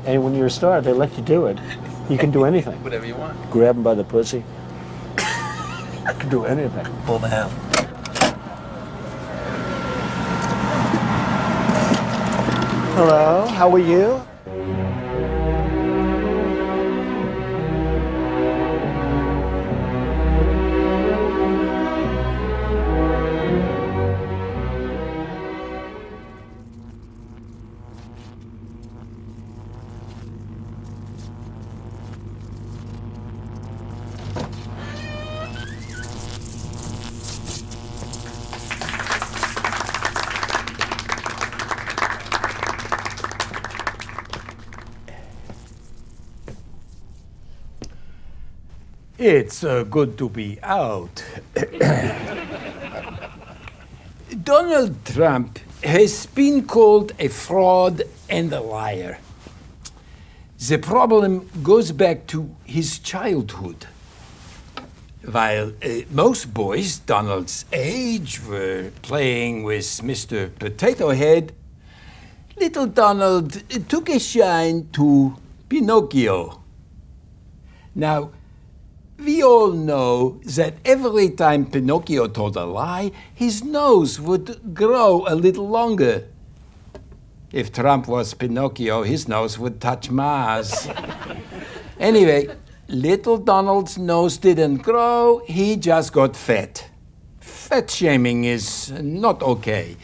And when you're a star, they let you do it. You can do anything. Whatever you want. Grab them by the pussy. You can do anything. Pull the ham. Hello, how are you? It's good to be out. Donald Trump has been called a fraud and a liar. The problem goes back to his childhood. While most boys Donald's age were playing with Mr. Potato Head, little Donald took a shine to Pinocchio. Now, we all know that every time Pinocchio told a lie, his nose would grow a little longer. If Trump was Pinocchio, his nose would touch Mars. Anyway, little Donald's nose didn't grow, he just got fat. Fat shaming is not okay.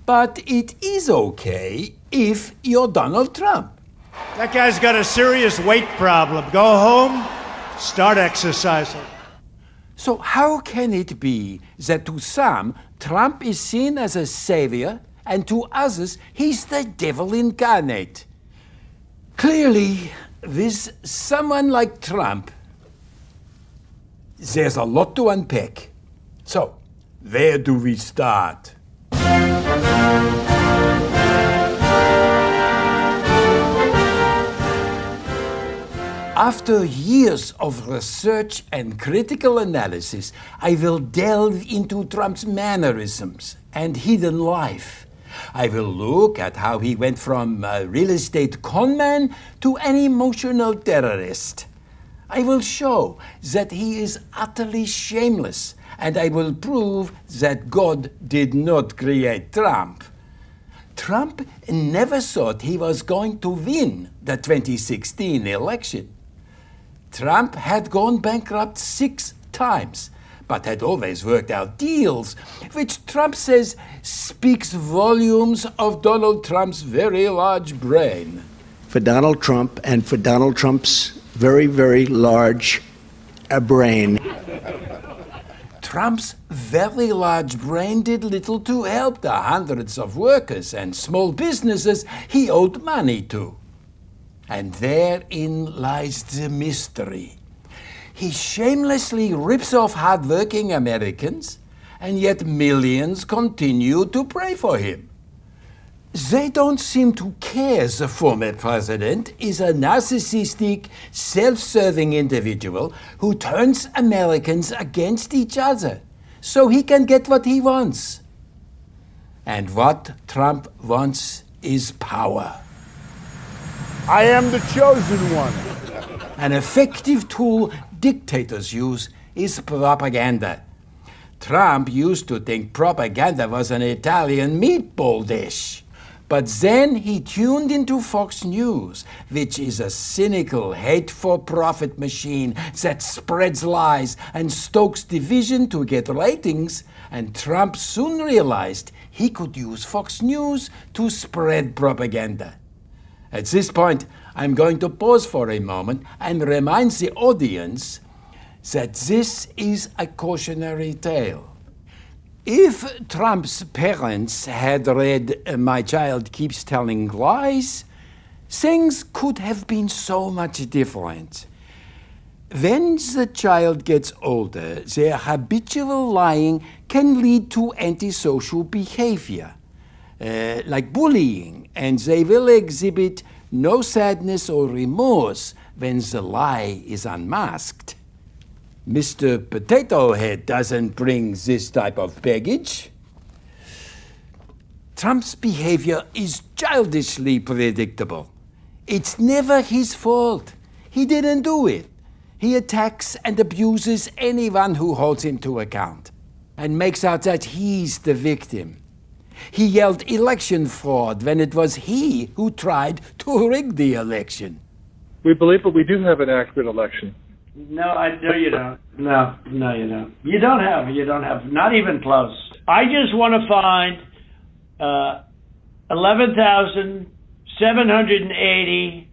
But it is okay if you're Donald Trump. That guy's got a serious weight problem. Go home, start exercising. So how can it be that to some, Trump is seen as a savior, and to others, he's the devil incarnate? Clearly, with someone like Trump, there's a lot to unpack. So, where do we start? After years of research and critical analysis, I will delve into Trump's mannerisms and hidden life. I will look at how he went from a real estate conman to an emotional terrorist. I will show that he is utterly shameless, and I will prove that God did not create Trump. Trump never thought he was going to win the 2016 election. Trump had gone bankrupt 6 times, but had always worked out deals, which Trump says speaks volumes of Donald Trump's very large brain. For Donald Trump and for Donald Trump's very, very large brain. Trump's very large brain did little to help the hundreds of workers and small businesses he owed money to. And therein lies the mystery. He shamelessly rips off hard-working Americans, and yet millions continue to pray for him. They don't seem to care the former president is a narcissistic, self-serving individual who turns Americans against each other so he can get what he wants. And what Trump wants is power. I am the chosen one. An effective tool dictators use is propaganda. Trump used to think propaganda was an Italian meatball dish. But then he tuned into Fox News, which is a cynical, hate-for-profit machine that spreads lies and stokes division to get ratings, and Trump soon realized he could use Fox News to spread propaganda. At this point, I'm going to pause for a moment and remind the audience that this is a cautionary tale. If Trump's parents had read My Child Keeps Telling Lies, things could have been so much different. When the child gets older, their habitual lying can lead to antisocial behavior, like bullying, and they will exhibit no sadness or remorse when the lie is unmasked. Mr. Potato Head doesn't bring this type of baggage. Trump's behavior is childishly predictable. It's never his fault. He didn't do it. He attacks and abuses anyone who holds him to account and makes out that he's the victim. He yelled election fraud when it was he who tried to rig the election. We believe that we do have an accurate election. No, you don't. No, you don't. You don't have, not even close. I just want to find 11,780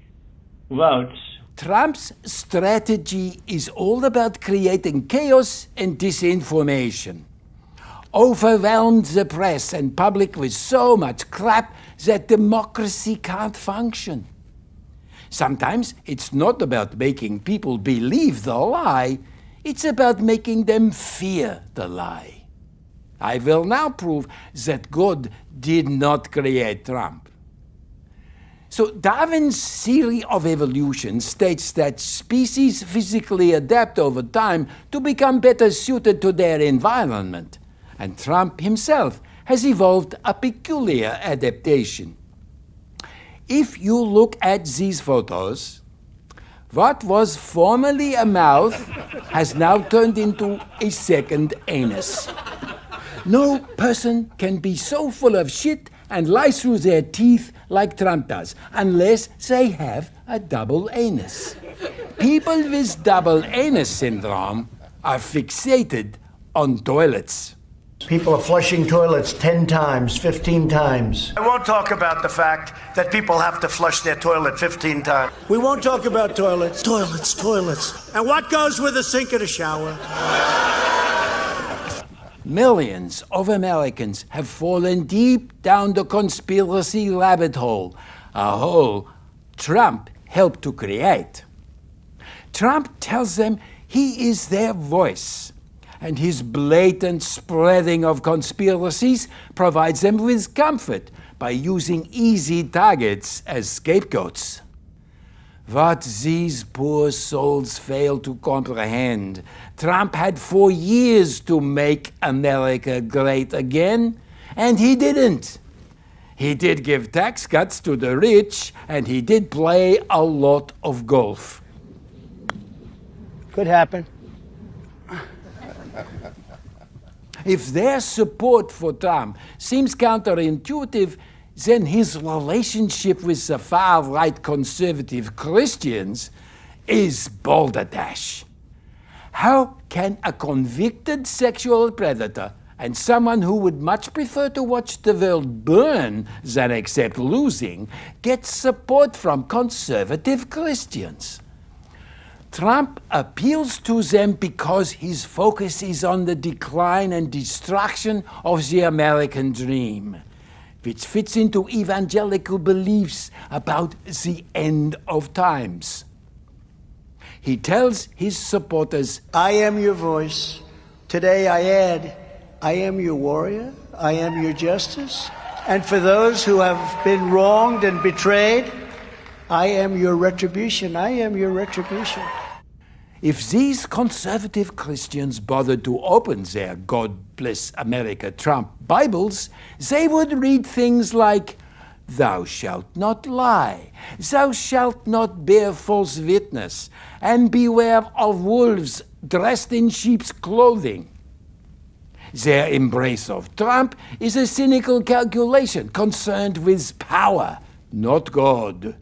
votes. Trump's strategy is all about creating chaos and disinformation. Overwhelmed the press and public with so much crap that democracy can't function. Sometimes it's not about making people believe the lie, it's about making them fear the lie. I will now prove that God did not create Trump. So Darwin's theory of evolution states that species physically adapt over time to become better suited to their environment. And Trump himself has evolved a peculiar adaptation. If you look at these photos, what was formerly a mouth has now turned into a second anus. No person can be so full of shit and lie through their teeth like Trump does, unless they have a double anus. People with double anus syndrome are fixated on toilets. People are flushing toilets 10 times, 15 times. I won't talk about the fact that people have to flush their toilet 15 times. We won't talk about toilets. Toilets. And what goes with a sink and a shower? Millions of Americans have fallen deep down the conspiracy rabbit hole, a hole Trump helped to create. Trump tells them he is their voice, and his blatant spreading of conspiracies provides them with comfort by using easy targets as scapegoats. What these poor souls fail to comprehend, Trump had 4 years to make America great again, and he didn't. He did give tax cuts to the rich, and he did play a lot of golf. Could happen. If their support for Trump seems counterintuitive, then his relationship with the far-right conservative Christians is balderdash. How can a convicted sexual predator and someone who would much prefer to watch the world burn than accept losing get support from conservative Christians? Trump appeals to them because his focus is on the decline and destruction of the American dream, which fits into evangelical beliefs about the end of times. He tells his supporters, I am your voice. Today I add, I am your warrior. I am your justice. And for those who have been wronged and betrayed, I am your retribution. I am your retribution. if these conservative Christians bothered to open their God Bless America Trump Bibles, they would read things like, "Thou shalt not lie, thou shalt not bear false witness, and beware of wolves dressed in sheep's clothing." Their embrace of Trump is a cynical calculation concerned with power, not God.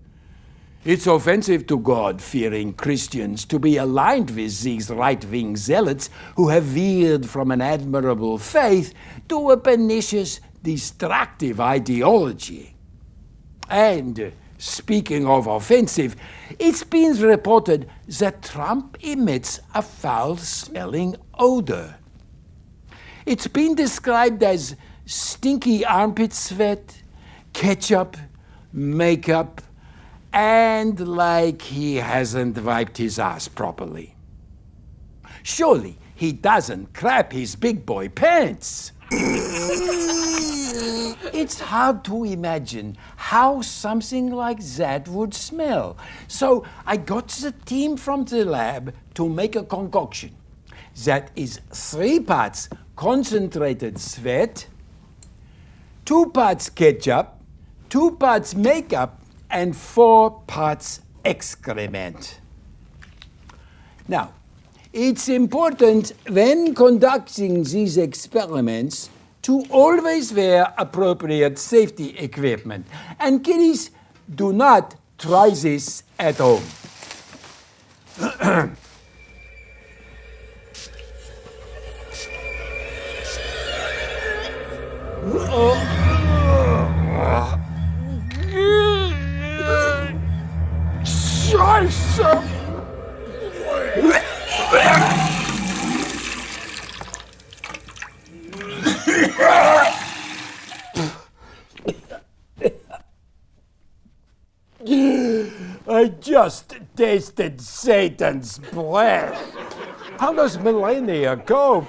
It's offensive to God-fearing Christians to be aligned with these right-wing zealots who have veered from an admirable faith to a pernicious, destructive ideology. And speaking of offensive, it's been reported that Trump emits a foul-smelling odor. It's been described as stinky armpit sweat, ketchup, makeup, and like he hasn't wiped his ass properly. Surely he doesn't crap his big boy pants. It's hard to imagine how something like that would smell. So I got the team from the lab to make a concoction that is 3 parts concentrated sweat, 2 parts ketchup, 2 parts makeup, and 4 parts excrement. Now, it's important when conducting these experiments to always wear appropriate safety equipment. And kiddies, do not try this at home. Scheiße! I just tasted Satan's breath. How does Melania cope?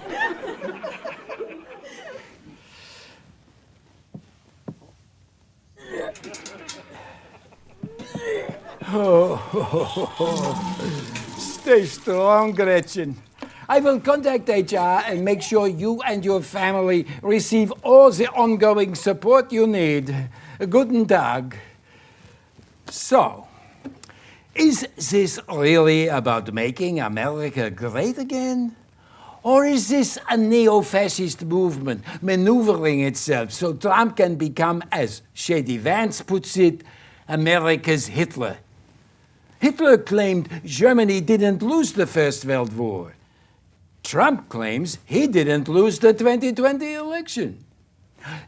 Stay strong, Gretchen. I will contact HR and make sure you and your family receive all the ongoing support you need. Guten Tag. So, is this really about making America great again? Or is this a neo-fascist movement maneuvering itself so Trump can become, as Shady Vance puts it, America's Hitler? Hitler claimed Germany didn't lose the First World War. Trump claims he didn't lose the 2020 election.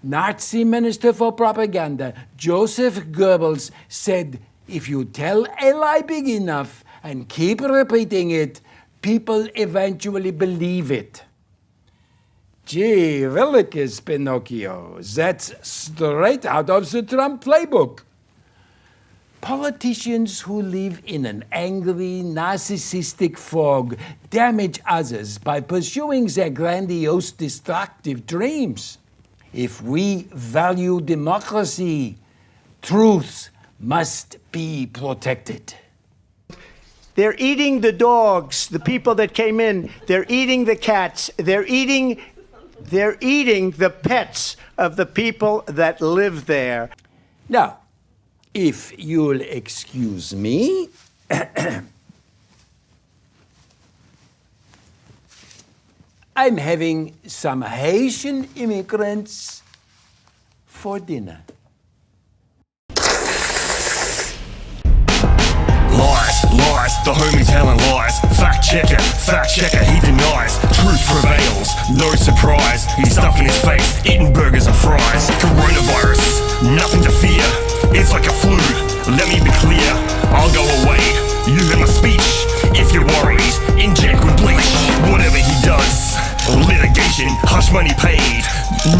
Nazi Minister for Propaganda Joseph Goebbels said, if you tell a lie big enough and keep repeating it, people eventually believe it. Gee, Willikers, Pinocchio, that's straight out of the Trump playbook. Politicians who live in an angry, narcissistic fog damage others by pursuing their grandiose, destructive dreams. If we value democracy, truth must be protected. They're eating the dogs, the people that came in. They're eating the cats. They're eating the pets of the people that live there. Now, if you'll excuse me, I'm having some Haitian immigrants for dinner. Lies, the homie telling lies. Fact checker, he denies. Truth prevails, no surprise. He's stuffing his face, eating burgers and fries. Coronavirus, nothing to fear. It's like a flu, let me be clear. I'll go away, you heard my speech. If you're worried, inject with bleach. Whatever he does, litigation, hush money paid.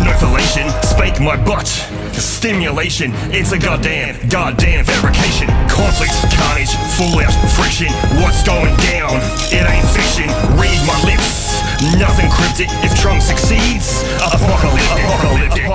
No fellation, spank my butt. Stimulation, it's a goddamn fabrication. Conflict, carnage, fallout, friction. What's going down? It ain't fiction. Read my lips, nothing cryptic. If Trump succeeds, apocalyptic.